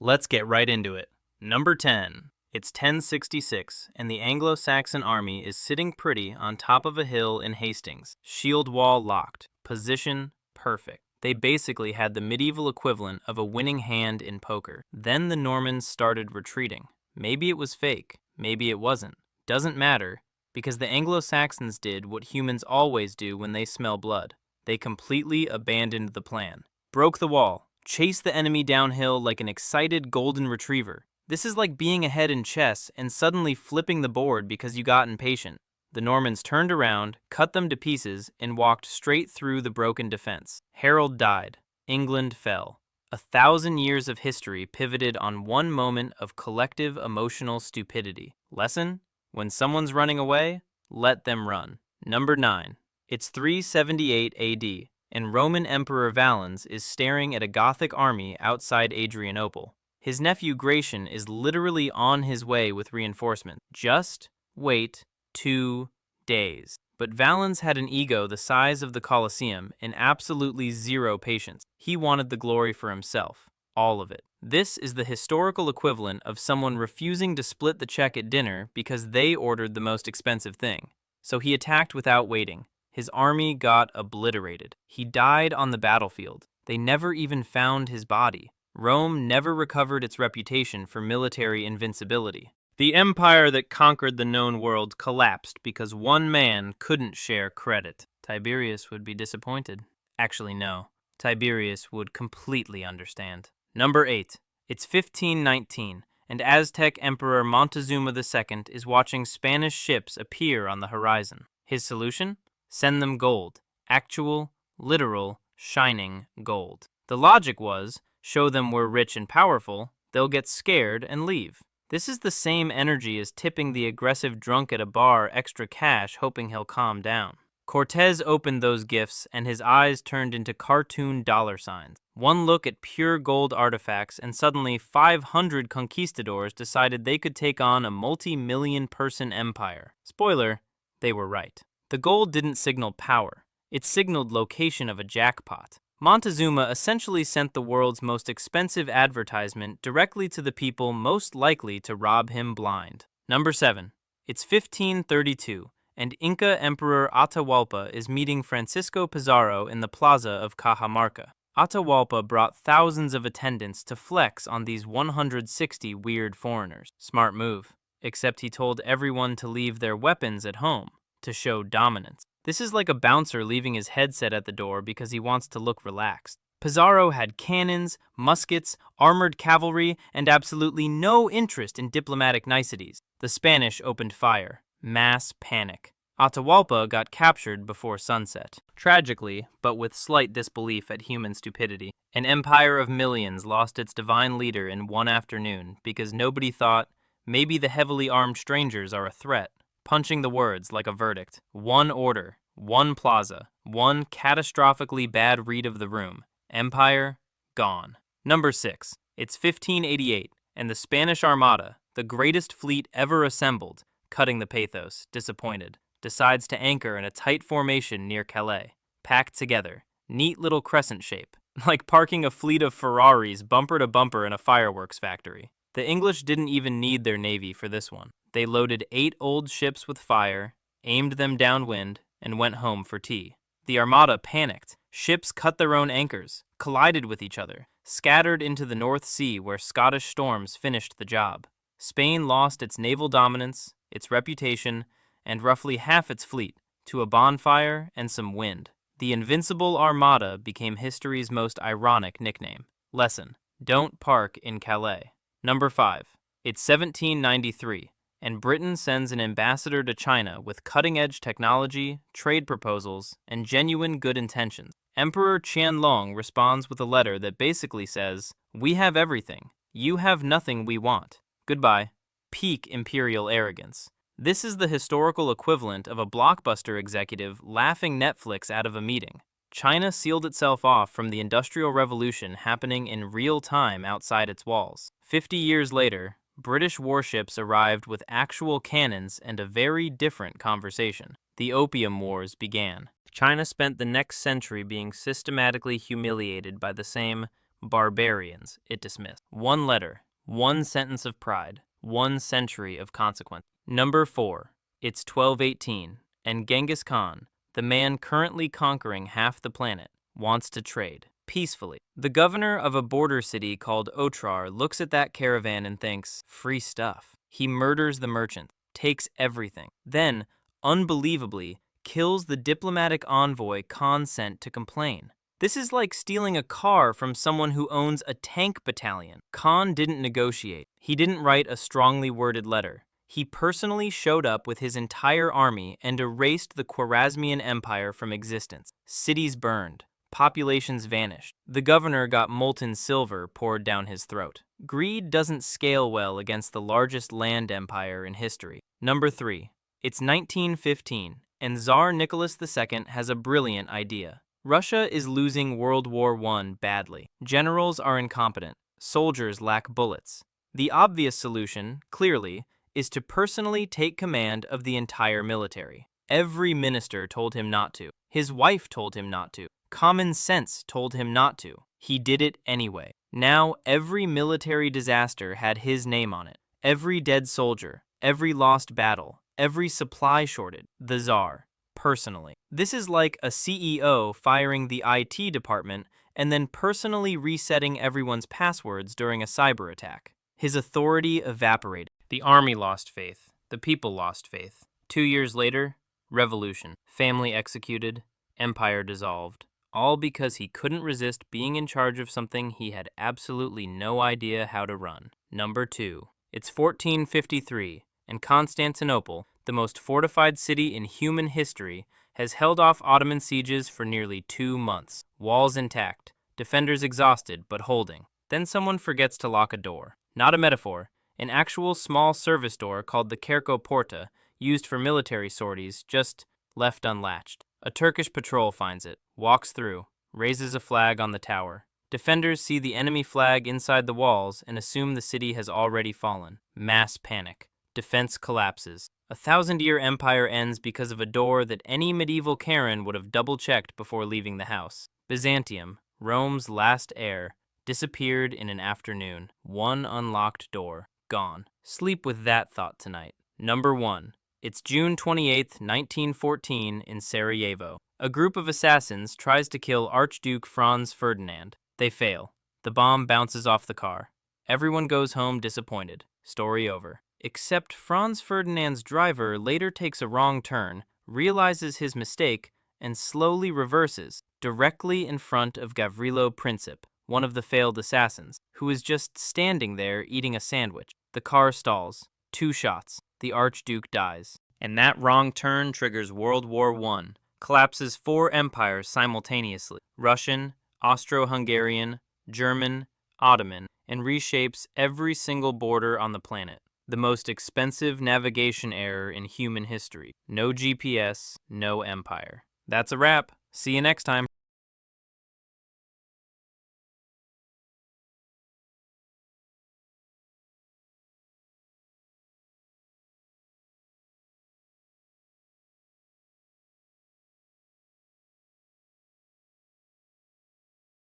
Let's get right into it. Number 10. It's 1066, and the Anglo-Saxon army is sitting pretty on top of a hill in Hastings. Shield wall locked. Position perfect. They basically had the medieval equivalent of a winning hand in poker. Then the Normans started retreating. Maybe it was fake. Maybe it wasn't. Doesn't matter, because the Anglo-Saxons did what humans always do when they smell blood. They completely abandoned the plan. Broke the wall. Chased the enemy downhill like an excited golden retriever. This is like being ahead in chess and suddenly flipping the board because you got impatient. The Normans turned around, cut them to pieces, and walked straight through the broken defense. Harold died. England fell. 1,000 years of history pivoted on one moment of collective emotional stupidity. Lesson? When someone's running away, let them run. Number 9. It's 378 AD, and Roman Emperor Valens is staring at a Gothic army outside Adrianople. His nephew Gratian is literally on his way with reinforcements. Just wait 2 days. But Valens had an ego the size of the Colosseum and absolutely zero patience. He wanted the glory for himself. All of it. This is the historical equivalent of someone refusing to split the check at dinner because they ordered the most expensive thing. So he attacked without waiting. His army got obliterated. He died on the battlefield. They never even found his body. Rome never recovered its reputation for military invincibility. The empire that conquered the known world collapsed because one man couldn't share credit. Tiberius would be disappointed. Actually, no. Tiberius would completely understand. Number 8. It's 1519, and Aztec Emperor Montezuma II is watching Spanish ships appear on the horizon. His solution? Send them gold. Actual, literal, shining gold. The logic was, show them we're rich and powerful, they'll get scared and leave. This is the same energy as tipping the aggressive drunk at a bar extra cash hoping he'll calm down. Cortez opened those gifts and his eyes turned into cartoon dollar signs. One look at pure gold artifacts and suddenly 500 conquistadors decided they could take on a multi-million person empire. Spoiler, they were right. The gold didn't signal power. It signaled location of a jackpot. Montezuma essentially sent the world's most expensive advertisement directly to the people most likely to rob him blind. Number 7. It's 1532, and Inca Emperor Atahualpa is meeting Francisco Pizarro in the plaza of Cajamarca. Atahualpa brought thousands of attendants to flex on these 160 weird foreigners. Smart move. Except he told everyone to leave their weapons at home to show dominance. This is like a bouncer leaving his headset at the door because he wants to look relaxed. Pizarro had cannons, muskets, armored cavalry, and absolutely no interest in diplomatic niceties. The Spanish opened fire. Mass panic. Atahualpa got captured before sunset. Tragically, but with slight disbelief at human stupidity, an empire of millions lost its divine leader in one afternoon because nobody thought, maybe the heavily armed strangers are a threat. Punching the words like a verdict. One order, one plaza, one catastrophically bad read of the room. Empire, gone. Number 6. It's 1588, and the Spanish Armada, the greatest fleet ever assembled, cutting the pathos, disappointed, decides to anchor in a tight formation near Calais. Packed together. Neat little crescent shape. Like parking a fleet of Ferraris bumper to bumper in a fireworks factory. The English didn't even need their navy for this one. They loaded 8 old ships with fire, aimed them downwind, and went home for tea. The Armada panicked. Ships cut their own anchors, collided with each other, scattered into the North Sea where Scottish storms finished the job. Spain lost its naval dominance, its reputation, and roughly half its fleet to a bonfire and some wind. The Invincible Armada became history's most ironic nickname. Lesson: don't park in Calais. Number 5. It's 1793. And Britain sends an ambassador to China with cutting-edge technology, trade proposals, and genuine good intentions. Emperor Qianlong responds with a letter that basically says, "We have everything. You have nothing we want. Goodbye." Peak imperial arrogance. This is the historical equivalent of a blockbuster executive laughing Netflix out of a meeting. China sealed itself off from the Industrial Revolution happening in real time outside its walls. 50 years later, British warships arrived with actual cannons and a very different conversation. The Opium Wars began. China spent the next century being systematically humiliated by the same Barbarians, it dismissed. One letter, one sentence of pride, 1 century of consequence. Number 4. It's 1218, and Genghis Khan, the man currently conquering half the planet, wants to trade peacefully. The governor of a border city called Otrar looks at that caravan and thinks, free stuff. He murders the merchant, takes everything. Then, unbelievably, kills the diplomatic envoy Khan sent to complain. This is like stealing a car from someone who owns a tank battalion. Khan didn't negotiate. He didn't write a strongly worded letter. He personally showed up with his entire army and erased the Khwarezmian Empire from existence. Cities burned. Populations vanished. The governor got molten silver poured down his throat. Greed doesn't scale well against the largest land empire in history. Number 3. It's 1915, and Tsar Nicholas II has a brilliant idea. Russia is losing World War I badly. Generals are incompetent. Soldiers lack bullets. The obvious solution, clearly, is to personally take command of the entire military. Every minister told him not to. His wife told him not to. Common sense told him not to. He did it anyway. Now every military disaster had his name on it. Every dead soldier, every lost battle, every supply shortage, the Tsar, personally. This is like a CEO firing the IT department and then personally resetting everyone's passwords during a cyber attack. His authority evaporated. The army lost faith. The people lost faith. 2 years later, revolution. Family executed. Empire dissolved. All because he couldn't resist being in charge of something he had absolutely no idea how to run. Number 2. It's 1453, and Constantinople, the most fortified city in human history, has held off Ottoman sieges for nearly 2 months. Walls intact, defenders exhausted but holding. Then someone forgets to lock a door. Not a metaphor, an actual small service door called the Kerko Porta, used for military sorties, just left unlatched. A Turkish patrol finds it, walks through, raises a flag on the tower. Defenders see the enemy flag inside the walls and assume the city has already fallen. Mass panic. Defense collapses. A 1,000-year empire ends because of a door that any medieval Karen would have double-checked before leaving the house. Byzantium, Rome's last heir, disappeared in an afternoon. One unlocked door. Gone. Sleep with that thought tonight. Number 1. It's June 28, 1914, in Sarajevo. A group of assassins tries to kill Archduke Franz Ferdinand. They fail. The bomb bounces off the car. Everyone goes home disappointed. Story over. Except Franz Ferdinand's driver later takes a wrong turn, realizes his mistake, and slowly reverses, directly in front of Gavrilo Princip, one of the failed assassins, who is just standing there eating a sandwich. The car stalls. 2 shots. The Archduke dies. And that wrong turn triggers World War I, collapses 4 empires simultaneously, Russian, Austro-Hungarian, German, Ottoman, and reshapes every single border on the planet. The most expensive navigation error in human history. No GPS, no empire. That's a wrap. See you next time.